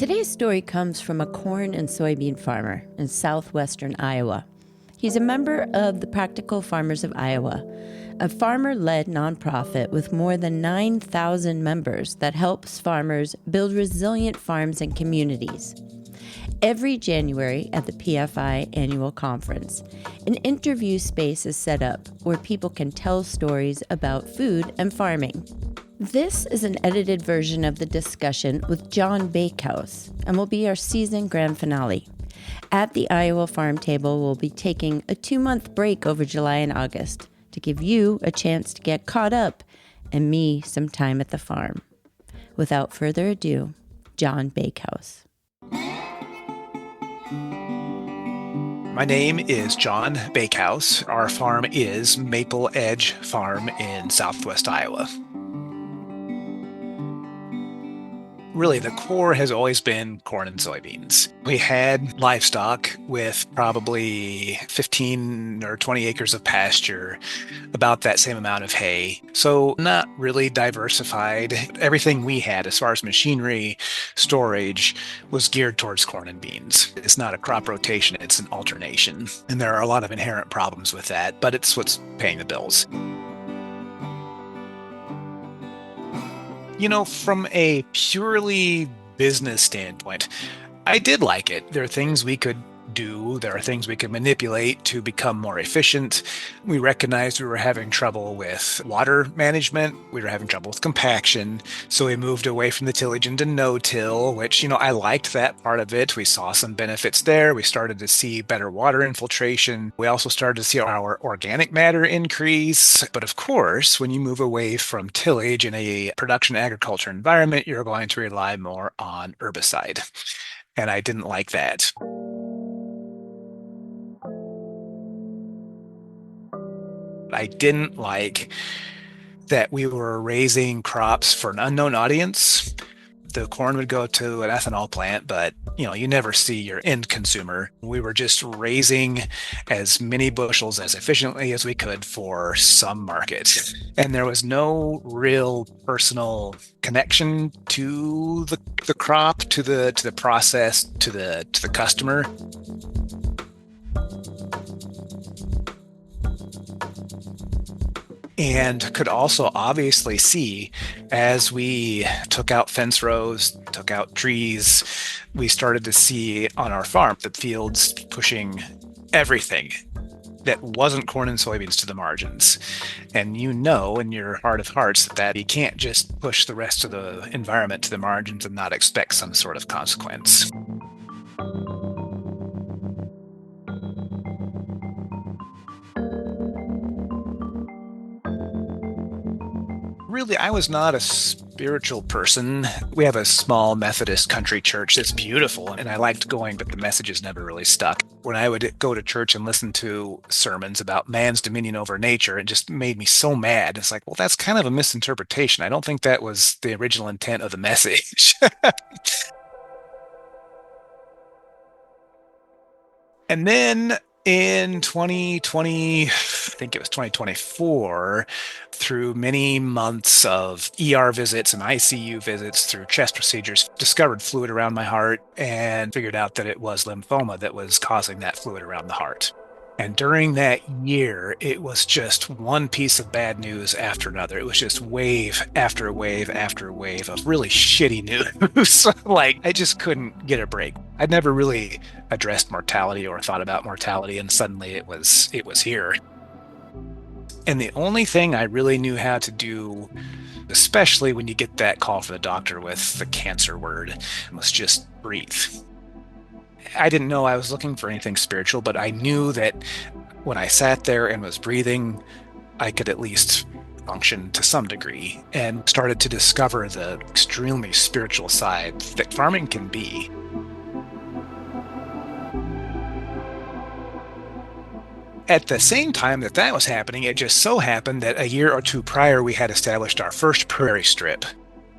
Today's story comes from a corn and soybean farmer in southwestern Iowa. He's a member of the Practical Farmers of Iowa, a farmer-led nonprofit with more than 9,000 members that helps farmers build resilient farms and communities. Every January at the PFI annual conference, an interview space is set up where people can tell stories about food and farming. This is an edited version of the discussion with Jon Bakehouse and will be our season grand finale. At the Iowa Farm Table, we'll be taking a 2-month break over July and August to give you a chance to get caught up and me some time at the farm. Without further ado, Jon Bakehouse. My name is Jon Bakehouse. Our farm is Maple Edge Farm in southwest Iowa. Really, the core has always been corn and soybeans. We had livestock with probably 15 or 20 acres of pasture, about that same amount of hay. So not really diversified. Everything we had as far as machinery, storage, was geared towards corn and beans. It's not a crop rotation, it's an alternation. And there are a lot of inherent problems with that, but it's what's paying the bills. From a purely business standpoint, I did like it. There are things we could do. There are things we could manipulate to become more efficient. We recognized we were having trouble with water management. We were having trouble with compaction. So we moved away from the tillage into no-till, which, I liked that part of it. We saw some benefits there. We started to see better water infiltration. We also started to see our organic matter increase. But of course, when you move away from tillage in a production agriculture environment, you're going to rely more on herbicide. And I didn't like that. I didn't like that we were raising crops for an unknown audience. The corn would go to an ethanol plant, but you never see your end consumer. We were just raising as many bushels as efficiently as we could for some market. And there was no real personal connection to the crop, to the process, to the customer. And could also obviously see, as we took out fence rows, took out trees, we started to see on our farm the fields pushing everything that wasn't corn and soybeans to the margins. And in your heart of hearts that you can't just push the rest of the environment to the margins and not expect some sort of consequence. Really, I was not a spiritual person. We have a small Methodist country church that's beautiful, and I liked going, but the messages never really stuck. When I would go to church and listen to sermons about man's dominion over nature, it just made me so mad. It's like, well, that's kind of a misinterpretation. I don't think that was the original intent of the message. And then in 2020, I think it was 2024, through many months of ER visits and ICU visits, through chest procedures, discovered fluid around my heart and figured out that it was lymphoma that was causing that fluid around the heart. And during that year, it was just one piece of bad news after another. It was just wave after wave after wave of really shitty news. I just couldn't get a break. I'd never really addressed mortality or thought about mortality, and suddenly it was here. And the only thing I really knew how to do, especially when you get that call from the doctor with the cancer word, was just breathe. I didn't know I was looking for anything spiritual, but I knew that when I sat there and was breathing, I could at least function to some degree, and started to discover the extremely spiritual side that farming can be. At the same time that was happening, it just so happened that a year or two prior, we had established our first prairie strip.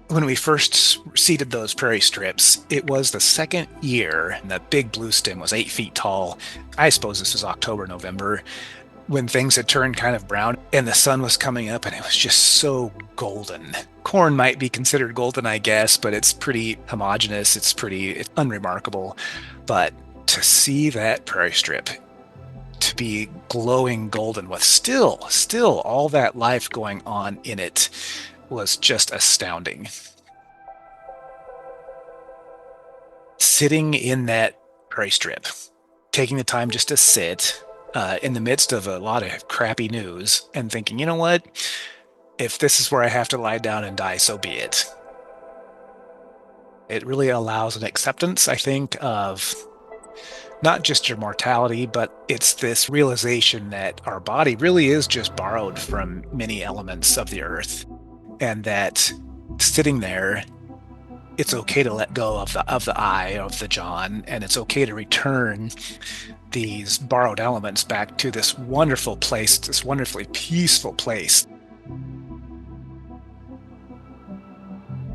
When we first seeded those prairie strips, it was the second year, and the big blue stem was 8 feet tall. I suppose this was October, November. when things had turned kind of brown and the sun was coming up and it was just so golden. Corn might be considered golden, I guess, but it's pretty homogeneous. It's unremarkable. But to see that prairie strip to be glowing golden with still all that life going on in it was just astounding. Sitting in that prairie strip, taking the time just to sit in the midst of a lot of crappy news and thinking, you know what? If this is where I have to lie down and die, so be it. It really allows an acceptance, I think, of not just your mortality, but it's this realization that our body really is just borrowed from many elements of the earth, and that sitting there, it's okay to let go of the I, of the Jon, and it's okay to return these borrowed elements back to this wonderful place, this wonderfully peaceful place.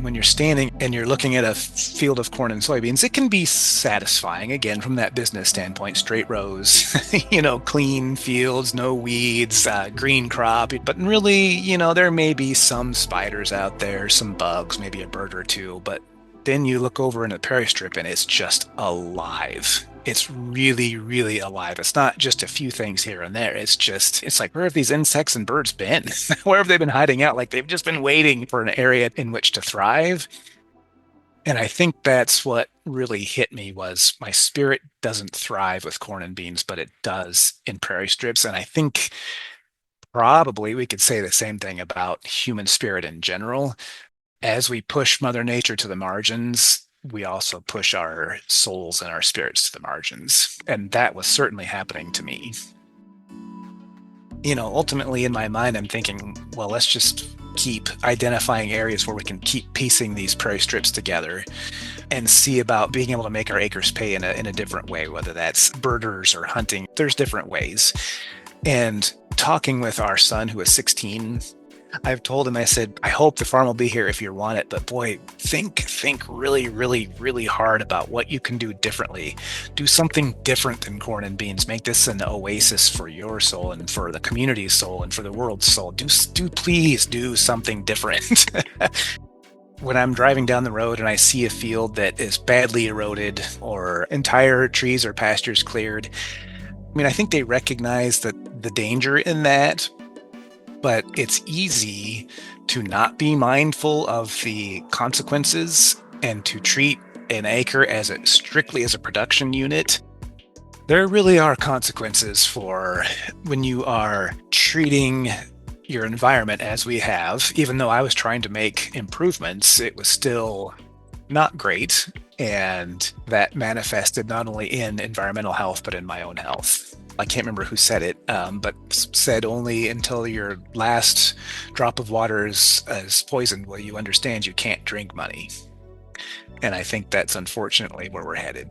When you're standing and you're looking at a field of corn and soybeans, it can be satisfying, again, from that business standpoint, straight rows, clean fields, no weeds, green crop. But really, there may be some spiders out there, some bugs, maybe a bird or two. But then you look over in the prairie strip and it's just alive. It's really, really alive. It's not just a few things here and there. It's like, where have these insects and birds been? Where have they been hiding out? Like they've just been waiting for an area in which to thrive. And I think that's what really hit me was my spirit doesn't thrive with corn and beans, but it does in prairie strips. And I think probably we could say the same thing about human spirit in general. As we push Mother Nature to the margins, we also push our souls and our spirits to the margins. And that was certainly happening to me. Ultimately in my mind, I'm thinking, well, let's just keep identifying areas where we can keep piecing these prairie strips together and see about being able to make our acres pay in a different way, whether that's birders or hunting. There's different ways. And talking with our son, who is 16, I've told him, I said, I hope the farm will be here if you want it, but boy, think really, really, really hard about what you can do differently. Do something different than corn and beans. Make this an oasis for your soul and for the community's soul and for the world's soul. Please do something different. When I'm driving down the road and I see a field that is badly eroded or entire trees or pastures cleared, I think they recognize the danger in that. But it's easy to not be mindful of the consequences and to treat an acre strictly as a production unit. There really are consequences for when you are treating your environment as we have. Even though I was trying to make improvements, it was still not great. And that manifested not only in environmental health, but in my own health. I can't remember who said it, but said only until your last drop of water is poisoned will you understand you can't drink money. And I think that's unfortunately where we're headed.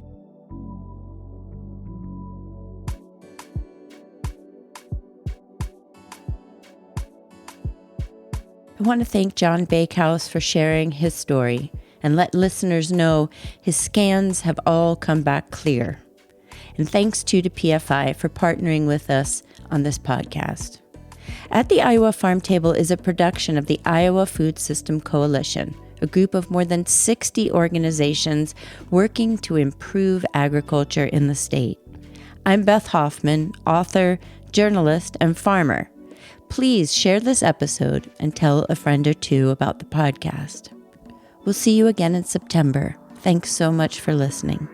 I want to thank Jon Bakehouse for sharing his story and let listeners know his scans have all come back clear. And thanks to PFI for partnering with us on this podcast. At the Iowa Farm Table is a production of the Iowa Food System Coalition, a group of more than 60 organizations working to improve agriculture in the state. I'm Beth Hoffman, author, journalist, and farmer. Please share this episode and tell a friend or two about the podcast. We'll see you again in September. Thanks so much for listening.